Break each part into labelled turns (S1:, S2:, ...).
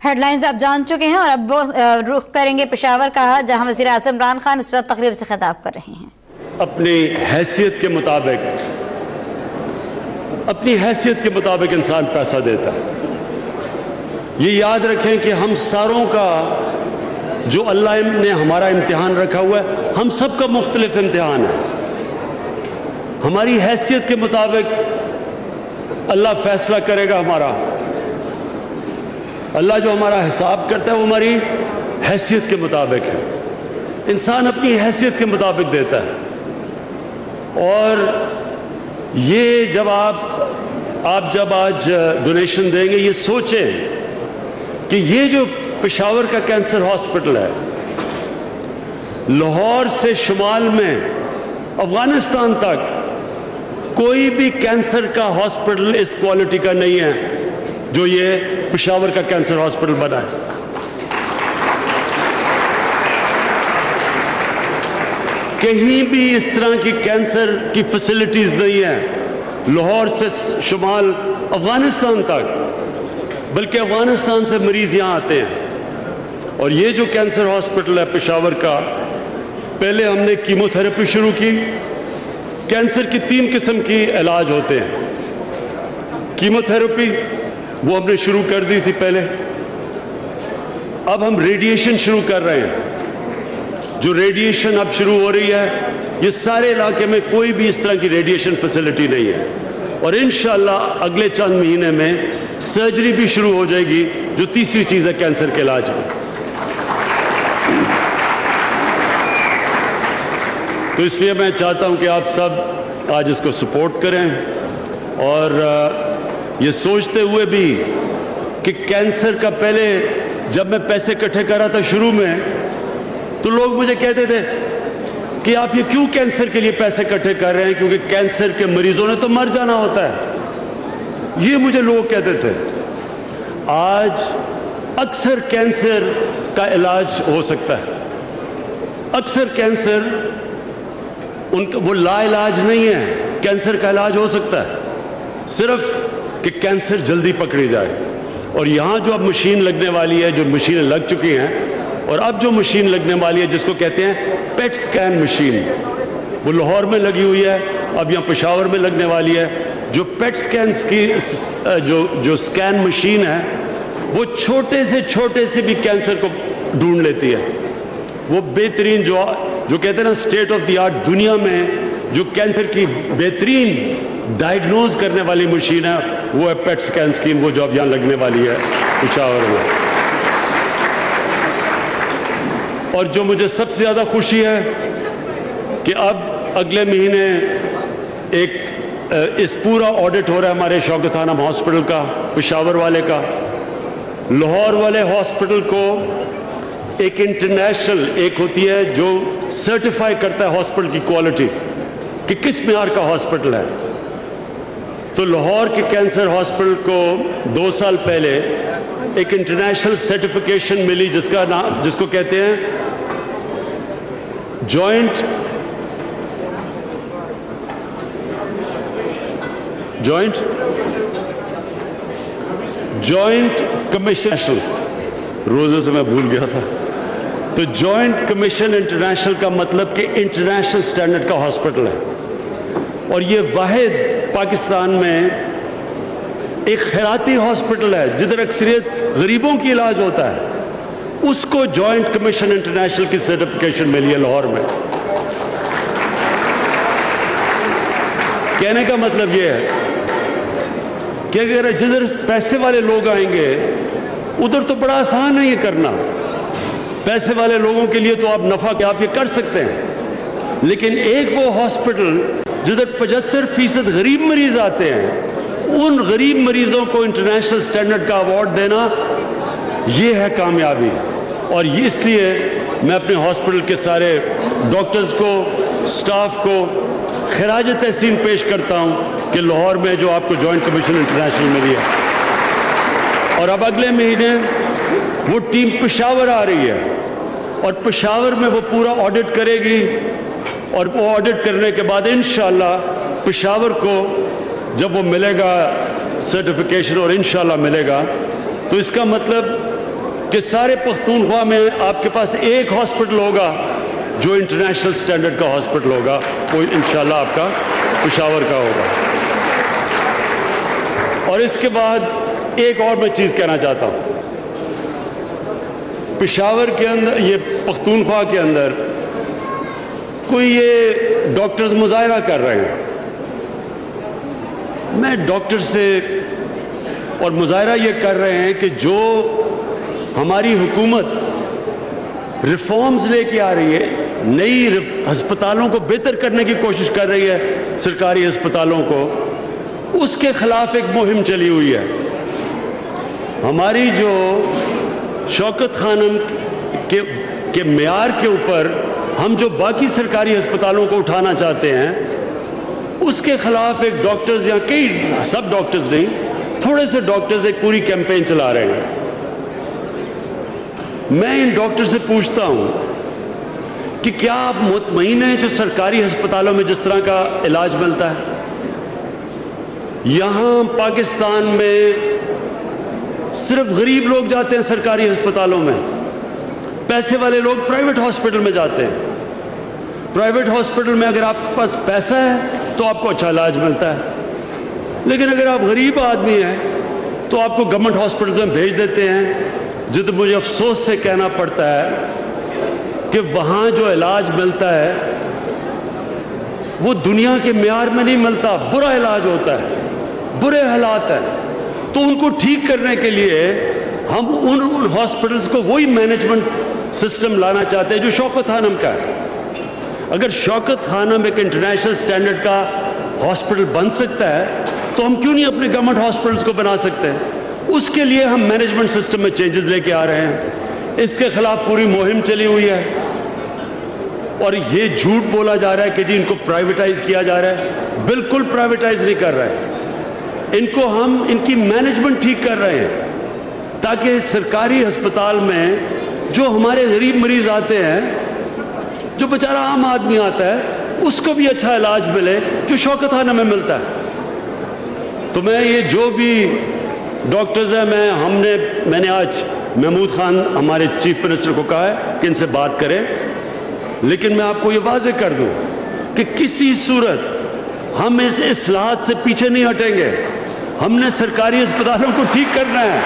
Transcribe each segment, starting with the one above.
S1: Head lines آپ جان چکے ہیں اور اب وہ رخ کریں گے پشاور کا، جہاں وزیر اعظم عمران خان اس وقت تقریب سے خطاب کر رہے ہیں۔
S2: اپنی حیثیت کے مطابق انسان پیسہ دیتا ہے۔ یہ یاد رکھیں کہ ہم ساروں کا جو اللہ نے ہمارا امتحان رکھا ہوا ہے، ہم سب کا مختلف امتحان ہے۔ ہماری حیثیت کے مطابق اللہ فیصلہ کرے گا ہمارا۔ اللہ جو ہمارا حساب کرتا ہے وہ ہماری حیثیت کے مطابق ہے۔ انسان اپنی حیثیت کے مطابق دیتا ہے۔ اور یہ جب آپ جب آج ڈونیشن دیں گے، یہ سوچیں کہ یہ جو پشاور کا کینسر ہاسپٹل ہے، لاہور سے شمال میں افغانستان تک کوئی بھی کینسر کا ہاسپٹل اس کوالٹی کا نہیں ہے جو یہ پشاور کا کینسر ہاسپٹل بنا ہے۔ کہیں بھی اس طرح کی کینسر کی فیسلٹیز نہیں ہیں لاہور سے شمال افغانستان تک، بلکہ افغانستان سے مریض یہاں آتے ہیں۔ اور یہ جو کینسر ہاسپٹل ہے پشاور کا، پہلے ہم نے کیمو تھراپی شروع کی۔ کینسر کی 3 قسم کی علاج ہوتے ہیں۔ کیمو تھراپی وہ ہم نے شروع کر دی تھی پہلے۔ اب ہم ریڈیشن شروع کر رہے ہیں۔ جو ریڈیشن اب شروع ہو رہی ہے، یہ سارے علاقے میں کوئی بھی اس طرح کی ریڈیشن فیسلٹی نہیں ہے۔ اور انشاءاللہ اگلے چند مہینے میں سرجری بھی شروع ہو جائے گی، جو تیسری چیز ہے کینسر کے علاج میں۔ تو اس لیے میں چاہتا ہوں کہ آپ سب آج اس کو سپورٹ کریں، اور یہ سوچتے ہوئے بھی کہ کینسر کا پہلے جب میں پیسے اکٹھے کر رہا تھا شروع میں، تو لوگ مجھے کہتے تھے کہ آپ یہ کیوں کینسر کے لیے پیسے اکٹھے کر رہے ہیں، کیونکہ کینسر کے مریضوں نے تو مر جانا ہوتا ہے۔ یہ مجھے لوگ کہتے تھے۔ آج اکثر کینسر کا علاج ہو سکتا ہے۔ اکثر کینسر وہ لا علاج نہیں ہے، کینسر کا علاج ہو سکتا ہے، صرف کہ کینسر جلدی پکڑی جائے۔ اور یہاں جو اب مشین لگنے والی ہے، جو مشینیں لگ چکی ہیں، اور اب جو مشین لگنے والی ہے جس کو کہتے ہیں پیٹ سکین مشین، وہ لاہور میں لگی ہوئی ہے، اب یہاں پشاور میں لگنے والی ہے۔ جو پیٹ سکینز کی جو سکین مشین ہے، وہ چھوٹے سے بھی کینسر کو ڈھونڈ لیتی ہے۔ وہ بہترین جو کہتے ہیں نا اسٹیٹ آف دی آرٹ، دنیا میں جو کینسر کی بہترین ڈائیگنوز کرنے والی مشین ہے، وہ ہے پیٹ سکین اسکیم، وہ جو اب یہاں لگنے والی ہے پشاور میں۔ اور جو مجھے سب سے زیادہ خوشی ہے کہ اب اگلے مہینے اس پورا آڈٹ ہو رہا ہے ہمارے شوکت خانم ہاسپٹل کا، پشاور والے کا۔ لاہور والے ہاسپٹل کو ایک انٹرنیشنل ایک ہوتی ہے جو سرٹیفائی کرتا ہے ہاسپٹل کی کوالٹی کہ کس معیار کا ہاسپٹل ہے۔ تو لاہور کے کینسر ہاسپٹل کو 2 سال پہلے ایک انٹرنیشنل سرٹیفیکیشن ملی، جس کو کہتے ہیں جوائنٹ کمیشن، روزے سے میں بھول گیا تھا۔ تو جوائنٹ کمیشن انٹرنیشنل کا مطلب کہ انٹرنیشنل سٹینڈرڈ کا ہاسپٹل ہے، اور یہ واحد پاکستان میں ایک خیراتی ہاسپٹل ہے جدھر اکثریت غریبوں کی علاج ہوتا ہے۔ اس کو جوائنٹ کمیشن انٹرنیشنل کی سرٹیفیکیشن ملی ہے لاہور میں۔ کہنے کا مطلب یہ ہے کہ اگر جدھر پیسے والے لوگ آئیں گے ادھر تو بڑا آسان ہے یہ کرنا۔ پیسے والے لوگوں کے لیے تو آپ نفع کہ آپ یہ کر سکتے ہیں، لیکن ایک وہ ہاسپٹل جدھر 75% غریب مریض آتے ہیں، ان غریب مریضوں کو انٹرنیشنل سٹینڈرڈ کا ایوارڈ دینا، یہ ہے کامیابی۔ اور اس لیے میں اپنے ہاسپٹل کے سارے ڈاکٹرز کو، سٹاف کو خراج تحسین پیش کرتا ہوں کہ لاہور میں جو آپ کو جوائنٹ کمیشن انٹرنیشنل ملی ہے۔ اور اب اگلے مہینے وہ ٹیم پشاور آ رہی ہے، اور پشاور میں وہ پورا آڈٹ کرے گی، اور وہ آڈٹ کرنے کے بعد انشاءاللہ پشاور کو جب وہ ملے گا سرٹیفیکیشن، اور انشاءاللہ ملے گا، تو اس کا مطلب کہ سارے پختونخوا میں آپ کے پاس ایک ہاسپٹل ہوگا جو انٹرنیشنل سٹینڈرڈ کا ہاسپٹل ہوگا، وہ انشاءاللہ آپ کا پشاور کا ہوگا۔ اور اس کے بعد ایک اور میں چیز کہنا چاہتا ہوں، پشاور کے اندر، یہ پختونخوا کے اندر کوئی یہ ڈاکٹرز مظاہرہ کر رہے ہیں، میں ڈاکٹر سے، اور مظاہرہ یہ کر رہے ہیں کہ جو ہماری حکومت ریفارمز لے کے آ رہی ہے، نئی ہسپتالوں کو بہتر کرنے کی کوشش کر رہی ہے، سرکاری ہسپتالوں کو، اس کے خلاف ایک مہم چلی ہوئی ہے۔ ہماری جو شوکت خانم کے معیار کے اوپر ہم جو باقی سرکاری ہسپتالوں کو اٹھانا چاہتے ہیں، اس کے خلاف ایک ڈاکٹرز، یا کئی، سب ڈاکٹرز نہیں، تھوڑے سے ڈاکٹرز ایک پوری کیمپین چلا رہے ہیں۔ میں ان ڈاکٹر سے پوچھتا ہوں کہ کیا آپ مطمئن ہیں جو سرکاری ہسپتالوں میں جس طرح کا علاج ملتا ہے؟ یہاں پاکستان میں صرف غریب لوگ جاتے ہیں سرکاری ہسپتالوں میں، پیسے والے لوگ پرائیویٹ ہاسپٹل میں جاتے ہیں۔ پرائیویٹ ہاسپٹل میں اگر آپ کے پاس پیسہ ہے تو آپ کو اچھا علاج ملتا ہے، لیکن اگر آپ غریب آدمی ہیں تو آپ کو گورنمنٹ ہاسپٹل میں بھیج دیتے ہیں، جب مجھے افسوس سے کہنا پڑتا ہے کہ وہاں جو علاج ملتا ہے وہ دنیا کے معیار میں نہیں ملتا، برا علاج ہوتا ہے، برے حالات ہیں۔ تو ان کو ٹھیک کرنے کے لیے ہم ان ہاسپٹلز کو وہی مینجمنٹ سسٹم لانا چاہتے ہیں جو شوکت خانم کا ہے۔ اگر شوکت خانم ایک انٹرنیشنل سٹینڈرڈ کا ہاسپٹل بن سکتا ہے تو ہم کیوں نہیں اپنے گورنمنٹ ہاسپٹلز کو بنا سکتے؟ اس کے لیے ہم مینجمنٹ سسٹم میں چینجز لے کے آ رہے ہیں۔ اس کے خلاف پوری مہم چلی ہوئی ہے، اور یہ جھوٹ بولا جا رہا ہے کہ جی ان کو پرائیویٹائز کیا جا رہا ہے۔ بالکل پرائیویٹائز نہیں کر رہے، ان کو ہم ان کی مینجمنٹ ٹھیک کر رہے ہیں تاکہ سرکاری ہسپتال میں جو ہمارے غریب مریض آتے ہیں، جو بیچارہ عام آدمی آتا ہے، اس کو بھی اچھا علاج ملے جو شوکت خانہ میں ملتا ہے۔ تو میں یہ جو بھی ڈاکٹرز ہیں، میں نے آج محمود خان ہمارے چیف منسٹر کو کہا ہے کہ ان سے بات کریں، لیکن میں آپ کو یہ واضح کر دوں کہ کسی صورت ہم اس اصلاحات سے پیچھے نہیں ہٹیں گے۔ ہم نے سرکاری ہسپتالوں کو ٹھیک کرنا ہے،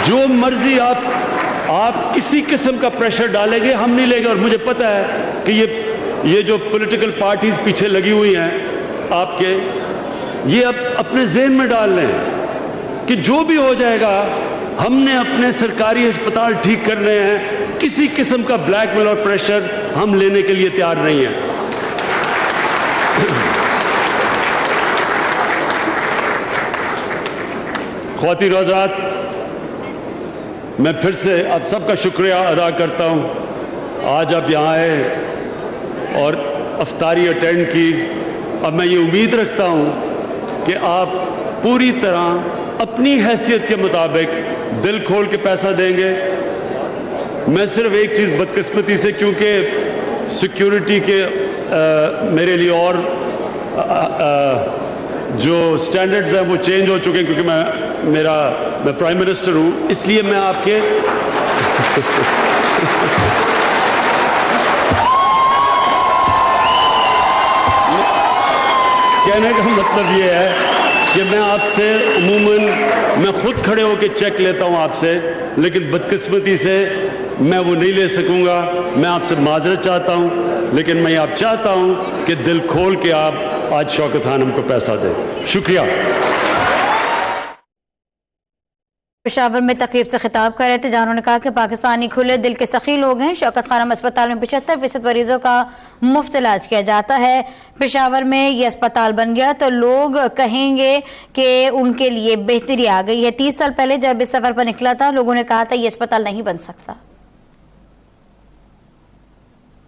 S2: جو مرضی آپ کسی قسم کا پریشر ڈالیں گے ہم نہیں لیں گے۔ اور مجھے پتہ ہے کہ یہ جو پولیٹیکل پارٹیز پیچھے لگی ہوئی ہیں آپ کے، یہ اب اپنے ذہن میں ڈال لیں کہ جو بھی ہو جائے گا ہم نے اپنے سرکاری ہسپتال ٹھیک کرنے ہیں، کسی قسم کا بلیک میل اور پریشر ہم لینے کے لیے تیار نہیں ہیں۔ خواتین و حضرات، میں پھر سے آپ سب کا شکریہ ادا کرتا ہوں، آج آپ یہاں آئے اور افطاری اٹینڈ کی۔ اب میں یہ امید رکھتا ہوں کہ آپ پوری طرح اپنی حیثیت کے مطابق دل کھول کے پیسہ دیں گے۔ میں صرف ایک چیز بدقسمتی سے، کیونکہ سیکیورٹی کے میرے لیے اور جو سٹینڈرڈز ہیں وہ چینج ہو چکے ہیں، کیونکہ میں پرائم منسٹر ہوں، اس لیے میں آپ کے کہنے کا مطلب یہ ہے کہ میں آپ سے عموماً میں خود کھڑے ہو کے چیک لیتا ہوں آپ سے، لیکن بدقسمتی سے میں وہ نہیں لے سکوں گا۔ میں آپ سے معذرت چاہتا ہوں، لیکن میں آپ چاہتا ہوں کہ دل کھول کے آپ آج شوکت خانم کو پیسہ دیں۔ شکریہ۔
S1: پشاور میں تقریب سے خطاب کر رہے تھے جہاں انہوں نے کہا کہ پاکستانی کھلے دل کے سخی لوگ ہیں۔ شوکت خانم اسپتال میں 75% مریضوں کا مفت علاج کیا جاتا ہے۔ پشاور میں یہ اسپتال بن گیا تو لوگ کہیں گے کہ ان کے لیے بہتری آ گئی ہے۔ 30 سال پہلے جب اس سفر پر نکلا تھا، لوگوں نے کہا تھا یہ اسپتال نہیں بن سکتا۔